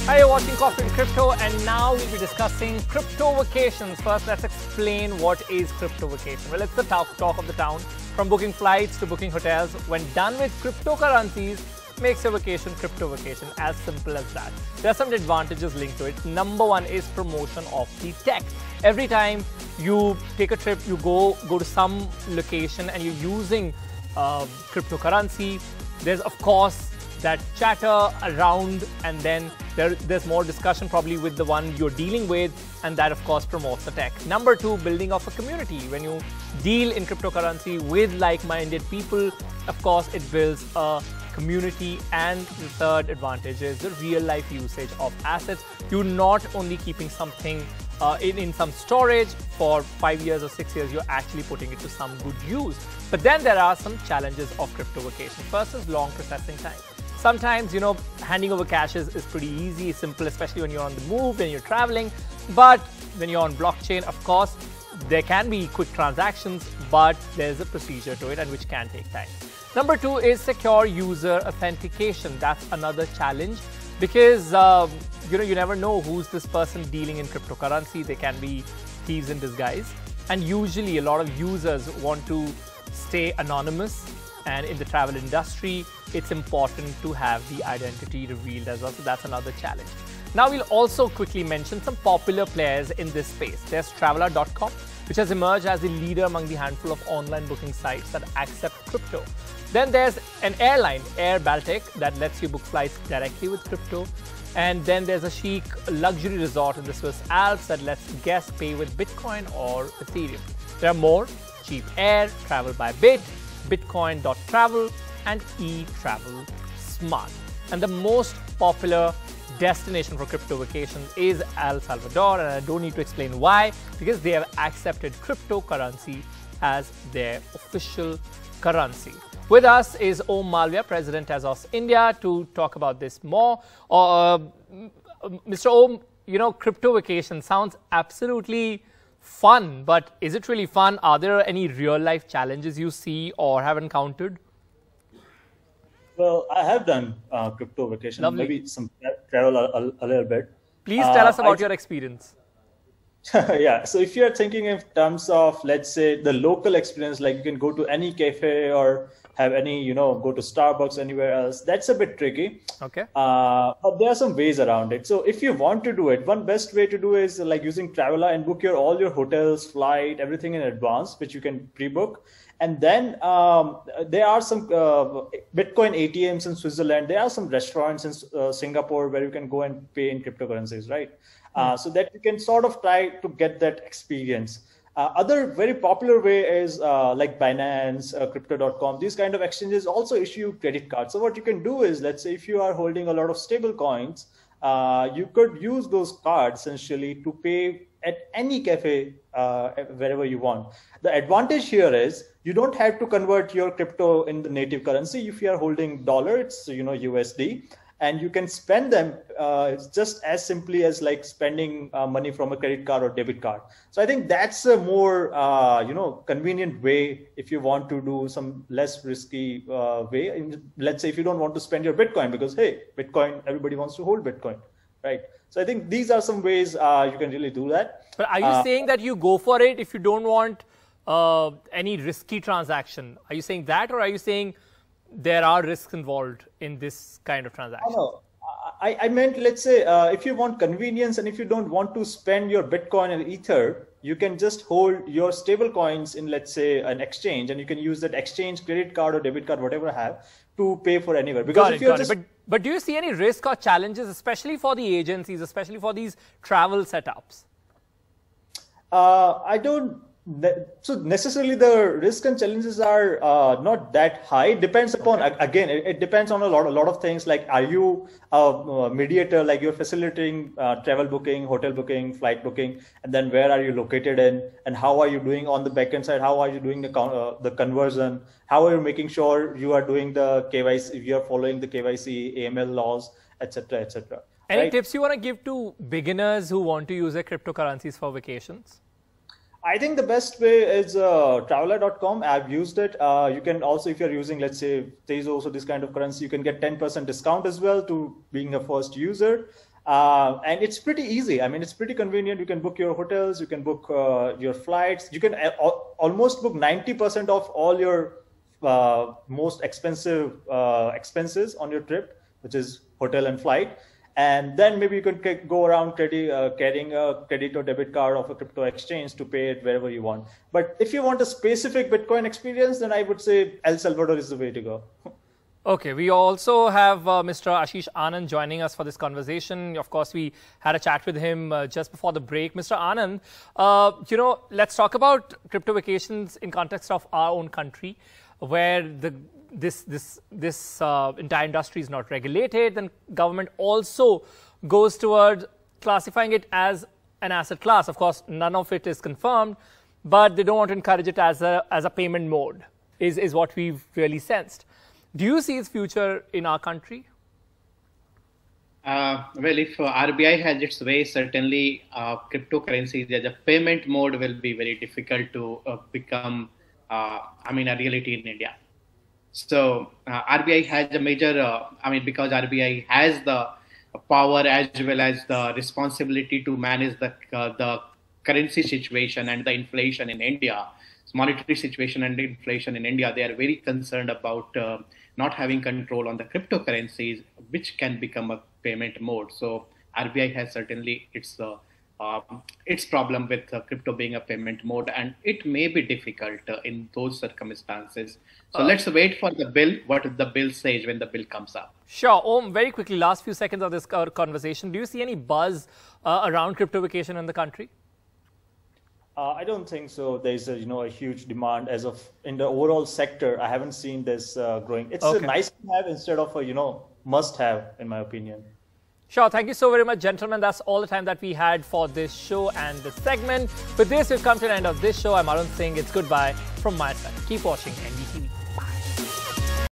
Hi, you're watching Coffee and Crypto, and now we'll be discussing crypto vacations. First, let's explain what is crypto vacation. Well, it's the talk of the town. From booking flights to booking hotels, when done with cryptocurrencies, makes your vacation crypto vacation. As simple as that. There are some advantages linked to it. Number one is promotion of the tech. Every time you take a trip, you go to some location and you're using cryptocurrency, there's of course that chatter around, and then there's more discussion probably with the one you're dealing with, and that of course promotes the tech. Number two, building of a community. When you deal in cryptocurrency with like-minded people, of course it builds a community. And the third advantage is the real-life usage of assets. You're not only keeping something in some storage for 5 years or 6 years, you're actually putting it to some good use. But then there are some challenges of crypto vacation. First is long processing time. Sometimes, handing over cash is pretty easy, simple, especially when you're on the move, when you're traveling. But when you're on blockchain, of course, there can be quick transactions, but there's a procedure to it, and which can take time. Number two is secure user authentication. That's another challenge because, you never know who's this person dealing in cryptocurrency. They can be thieves in disguise. And usually a lot of users want to stay anonymous. And in the travel industry, it's important to have the identity revealed as well. So that's another challenge. Now we'll also quickly mention some popular players in this space. There's Traveler.com, which has emerged as the leader among the handful of online booking sites that accept crypto. Then there's an airline, Air Baltic, that lets you book flights directly with crypto. And then there's a chic luxury resort in the Swiss Alps that lets guests pay with Bitcoin or Ethereum. There are more: Cheap Air, Travel by Bit, Bitcoin.travel, and eTravel Smart. And the most popular destination for crypto vacations is El Salvador, and I don't need to explain why, because they have accepted cryptocurrency as their official currency. With us is Om Malviya, President Tezos India, to talk about this more. Mr. Om, crypto vacation sounds absolutely fun, but is it really fun? Are there any real-life challenges you see or have encountered? Well, I have done crypto vacation, Lovely. Maybe some travel a little bit. Please tell us about your experience. Yeah, so if you're thinking in terms of, let's say, the local experience, like you can go to any cafe or have any, go to Starbucks, anywhere else, that's a bit tricky. Okay. But there are some ways around it. So if you want to do it, one best way to do is like using Traveler and book all your hotels, flight, everything in advance, which you can pre-book. And then there are some Bitcoin ATMs in Switzerland. There are some restaurants in Singapore where you can go and pay in cryptocurrencies, right? So that you can sort of try to get that experience. Other very popular way is like Binance, Crypto.com. These kind of exchanges also issue credit cards. So what you can do is, let's say if you are holding a lot of stable coins, you could use those cards essentially to pay at any cafe wherever you want. The advantage here is you don't have to convert your crypto in the native currency. If you are holding dollar, it's USD, and you can spend them just as simply as like spending money from a credit card or debit card. So I think that's a more convenient way if you want to do some less risky way. Let's say if you don't want to spend your Bitcoin, because hey, Bitcoin, everybody wants to hold Bitcoin, right? So I think these are some ways you can really do that. But are you saying that you go for it if you don't want any risky transaction? Are you saying that, or are you saying there are risks involved in this kind of transaction? No, I meant, let's say, if you want convenience and if you don't want to spend your Bitcoin and Ether, you can just hold your stable coins in, let's say, an exchange, and you can use that exchange credit card or debit card, whatever I have, to pay for anywhere. Because if you're just... But do you see any risk or challenges, especially for the agencies, especially for these travel setups? I don't. So necessarily the risks and challenges are not that high. It depends upon, again, it depends on a lot of things. Like, are you a mediator, like you're facilitating travel booking, hotel booking, flight booking, and then where are you located in, and how are you doing on the backend side? How are you doing the conversion? How are you making sure you are doing the KYC, if you are following the KYC, AML laws, etc., etc. Any tips you want to give to beginners who want to use their cryptocurrencies for vacations? I think the best way is Traveler.com. I've used it. You can also, if you're using, let's say, Tezos or this kind of currency, you can get 10% discount as well to being a first user. And it's pretty easy. I mean, it's pretty convenient. You can book your hotels, you can book your flights. You can almost book 90% of all your most expensive expenses on your trip, which is hotel and flight. And then maybe you can go around carrying a credit or debit card of a crypto exchange to pay it wherever you want. But if you want a specific Bitcoin experience, then I would say El Salvador is the way to go. Okay, we also have Mr. Ashish Anand joining us for this conversation. Of course, we had a chat with him just before the break. Mr. Anand, let's talk about crypto vacations in context of our own country, where this entire industry is not regulated. Then government also goes towards classifying it as an asset class. Of course, none of it is confirmed, but they don't want to encourage it as a payment mode, is what we've really sensed. Do you see its future in our country? Well, if RBI has its way, certainly cryptocurrencies as a payment mode will be very difficult to become, a reality in India. So RBI has a major, because RBI has the power as well as the responsibility to manage the currency situation and the inflation in India, monetary situation and inflation in India. They are very concerned about not having control on the cryptocurrencies, which can become a payment mode. So RBI has certainly its problem with crypto being a payment mode, and it may be difficult in those circumstances. So let's wait for the bill, what the bill says when the bill comes up. Sure. Om, very quickly, last few seconds of this conversation. Do you see any buzz around crypto vacation in the country? I don't think so. There's a huge demand as of in the overall sector. I haven't seen this growing. It's a nice to have instead of a must have, in my opinion. Sure. Thank you so very much, gentlemen. That's all the time that we had for this show and this segment. With this, we've come to the end of this show. I'm Arun Singh. It's goodbye from my side. Keep watching NDTV.